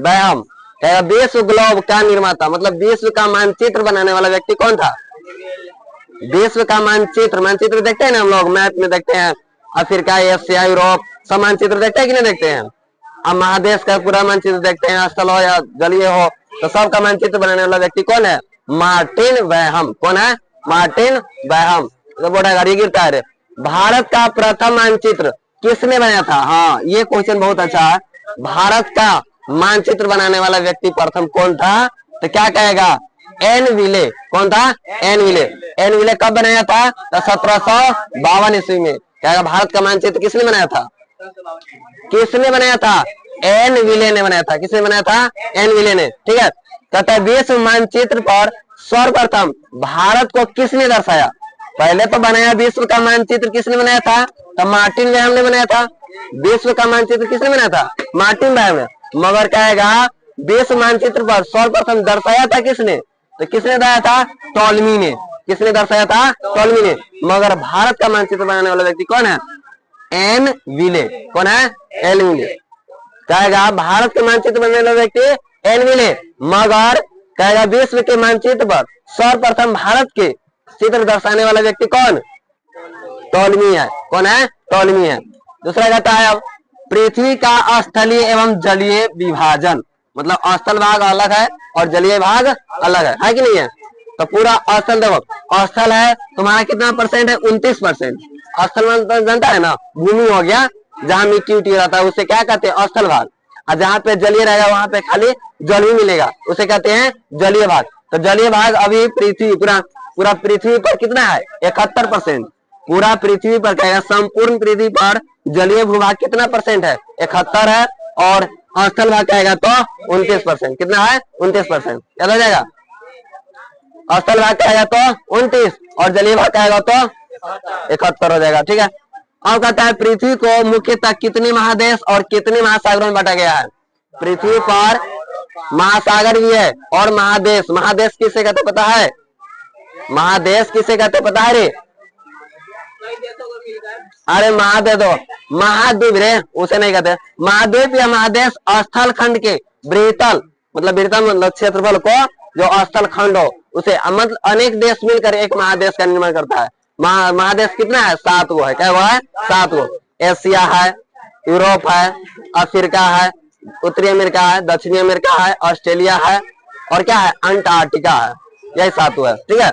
वहम। कहेगा विश्व ग्लोब का निर्माता, मतलब विश्व का मानचित्र बनाने वाला व्यक्ति कौन था? विश्व का मानचित्र, मानचित्र देखते हैं ना हम लोग, मैप में देखते हैं अफ्रीका, एशिया, यूरोप, सब मानचित्र देखते हैं कि नहीं देखते हैं? अब महादेश का पूरा मानचित्र देखते हैं, स्थल हो या जलीय हो, तो सबका मानचित्र बनाने वाला व्यक्ति कौन है? मार्टिन वहम। कौन है? मार्टिन वहम। तो बोला गाड़ी गिरता है। भारत का प्रथम मानचित्र किसने बनाया था? हाँ, ये क्वेश्चन बहुत अच्छा है। भारत का मानचित्र बनाने वाला व्यक्ति प्रथम कौन था? तो क्या कहेगा? एन विले। कौन था? एन विले। एन विले कब बनाया था? तो 1752 ईस्वी में। कहेगा भारत का मानचित्र किसने बनाया था? किसने बनाया था? एन विले ने बनाया था। किसने बनाया था? एन विले ने। ठीक है। तथा विश्व मानचित्र पर सर्वप्रथम भारत को किसने दर्शाया? पहले तो बनाया विश्व का मानचित्र किसने बनाया था? तो मार्टिन वहम ने बनाया था। विश्व का मानचित्र किसने बनाया था? मार्टिन वहम ने। मगर कहेगा विश्व मानचित्र पर सर्वप्रथम दर्शाया था किसने? तो किसने दर्शाया था? टॉलमी ने। किसने दर्शाया था? टॉलमी ने। मगर भारत का मानचित्र बनाने वाला व्यक्ति कौन है? एन विले। कौन है? एन विले। कहेगा भारत के मानचित्र बनाने वाला व्यक्ति एन विले, मगर कहेगा विश्व के मानचित्र पर सर्वप्रथम भारत के चित्र दर्शाने वाला व्यक्ति कौन? टॉलमी है। कौन है? टॉलमी है। दूसरा कहता है अब पृथ्वी का स्थलीय एवं जलीय विभाजन, मतलब स्थल भाग अलग है और जलीय भाग अलग है कि नहीं है? तो पूरा स्थल देखो, स्थल है तुम्हारा कितना परसेंट है? 29%। स्थल मतलब जानता है ना, भूमि हो गया जहाँ मिट्टी उट्टी रहता है, उसे क्या कहते हैं? स्थल भाग। और जहाँ पे जलीय रहेगा वहां पे खाली जल ही मिलेगा, उसे कहते हैं जलीय भाग। तो जलीय भाग अभी पृथ्वी पूरा पृथ्वी पर कितना है? 71%। पूरा पृथ्वी पर कहेगा संपूर्ण पृथ्वी पर जलीय भूभाग कितना परसेंट है? 71 है। और स्थल भाग कहेगा तो 29%। कितना है? 29%। याद हो जाएगा। स्थल भाग कहेगा तो 29 और जलीय भाग कहेगा तो 71 हो जाएगा। ठीक है। अब कहता है पृथ्वी को मुख्यतः कितने महादेश और कितने महासागरों में बांटा गया है? पृथ्वी पर महासागर भी है और महादेश। महादेश किसे कहते पता है? महादेश किसे कहते पता है रे? अरे महादेव दो, महाद्वीप रे, उसे नहीं कहते। महाद्वीप या महादेश स्थल खंड के बृहतल, मतलब बृहतल मतलब क्षेत्रफल को जो स्थल खंड हो उसे, मतलब अनेक देश मिलकर एक महादेश का निर्माण करता है। महादेश कितना है? 7 गो है। क्या वो है? 7 गो। एशिया है, यूरोप है, अफ्रीका है, उत्तरी अमेरिका है, दक्षिणी अमेरिका है, ऑस्ट्रेलिया है और क्या है? अंटार्कटिका है। यही 7 है। ठीक है।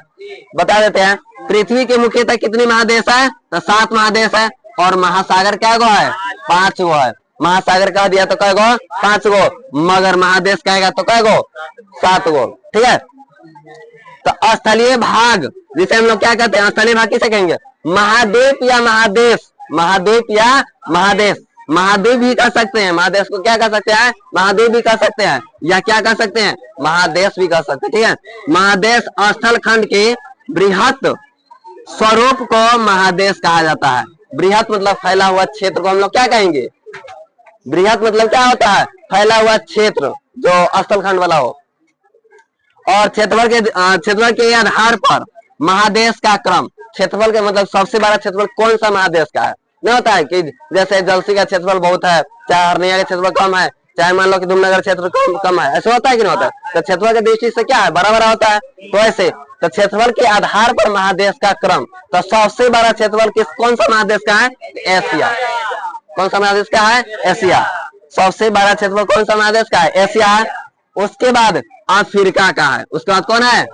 बता देते हैं पृथ्वी के मुख्यतः कितने महादेश है? तो 7 महादेश है। और महासागर क्या गो है? 5 गो है। महासागर कह दिया तो क्या गो? 5 गो। मगर महादेश कहेगा तो क्या गो? 7 गो। ठीक है। तो स्थलीय भाग जिसे हम लोग क्या कहते हैं? स्थलीय भाग किसे कहेंगे? महाद्वीप या महादेश। महाद्वीप या महादेश। महाद्वीप भी कह सकते हैं, महादेश को क्या कह सकते हैं? महाद्वीप भी कह सकते हैं, या क्या कह सकते हैं? महादेश भी कह सकते हैं। ठीक है। महादेश स्थल खंड के बृहत स्वरूप को महादेश कहा जाता है। बृहत मतलब फैला हुआ क्षेत्र को हम लोग क्या कहेंगे? बृहत मतलब क्या होता है? फैला हुआ क्षेत्र जो स्थल खंड वाला हो। और क्षेत्रफल के आधार पर महादेश का क्रम, क्षेत्रफल के मतलब सबसे बड़ा क्षेत्रफल कौन सा महादेश का है? नहीं होता है कि जैसे जलसी का क्षेत्रफल बहुत है, चाहे हरनिया का क्षेत्रफल कम है, चाहे मान लो कि धूमनगर क्षेत्र कम है, ऐसा होता है कि नहीं होता है? तो क्षेत्रफल की दृष्टि से क्या है? बड़ा बड़ा होता है। तो ऐसे तो क्षेत्रफल के आधार पर महादेश का क्रम, तो सबसे बड़ा क्षेत्रफल कौन सा महादेश का है? एशिया। कौन सा महादेश का है? एशिया। सबसे बड़ा क्षेत्रफल कौन सा महादेश का है? एशिया। उसके बाद अफ्रीका का है। उसके बाद कौन है?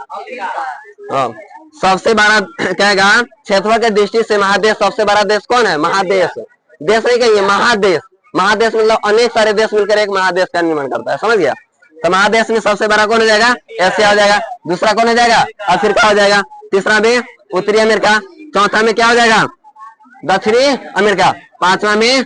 सबसे बड़ा कहेगा क्षेत्रफल की दृष्टि से महादेश सबसे बड़ा देश कौन है? महादेश। देश नहीं कहिए, महादेश। महादेश मतलब अनेक सारे देश मिलकर एक महादेश का निर्माण करता है। समझ गया? तो महादेश में सबसे बड़ा कौन हो जाएगा? एशिया हो जाएगा। दूसरा कौन हो जाएगा? अफ्रीका हो जाएगा। तीसरा में उत्तरी अमेरिका। चौथा में क्या हो जाएगा? दक्षिणी अमेरिका। पांचवा में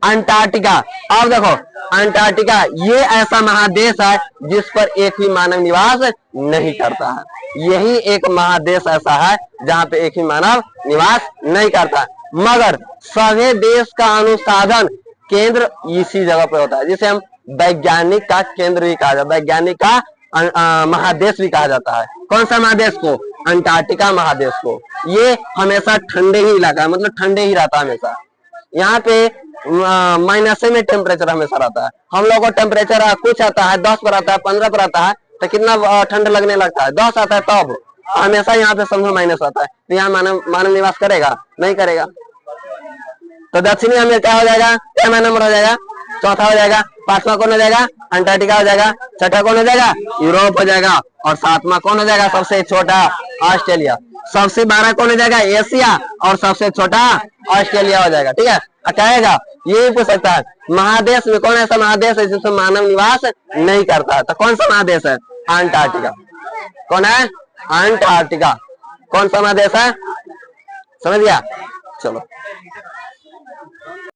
अंटार्कटिका। अब देखो अंटार्कटिका ये ऐसा महादेश है जिस पर एक भी मानव निवास नहीं करता है। यही एक महादेश ऐसा है जहाँ पे एक ही मानव निवास नहीं करता है, मगर सभी देश का अनुसाधन केंद्र इसी जगह पे होता है, जिसे हम वैज्ञानिक का केंद्र भी कहा जाता है, वैज्ञानिक का महादेश भी कहा जाता है। कौन सा महादेश को? अंटार्कटिका महादेश को। ये हमेशा ठंडे ही इलाका है, मतलब ठंडे ही रहता है हमेशा। यहाँ पे माइनस में टेम्परेचर हमेशा रहता है। हम लोग को टेम्परेचर कुछ आता है 10 पर आता है, 15 पर आता है, तो कितना ठंड लगने लगता है, 10 आता है तब। हमेशा यहाँ पे समझो माइनस आता है, तो यहाँ मानव निवास करेगा नहीं करेगा। तो दक्षिणी अमेरिका हो जाएगा, क्या नंबर हो जाएगा, चौथा हो जाएगा। पांचवा कौन हो जाएगा, अंटार्कटिका हो जाएगा। छठा कौन हो जाएगा, यूरोप हो जाएगा। और सातवां कौन हो जाएगा, सबसे छोटा ऑस्ट्रेलिया। सबसे बड़ा कौन हो जाएगा, एशिया। और सबसे छोटा ऑस्ट्रेलिया हो जाएगा। ठीक है, कहेगा ये पूछ सकता है महादेश में कौन ऐसा महादेश है जिसमें मानव निवास नहीं करता है, तो कौन सा महादेश है, अंटार्कटिका। कौन है, अंटार्कटिका। कौन सा महादेश है, समझ गया। चलो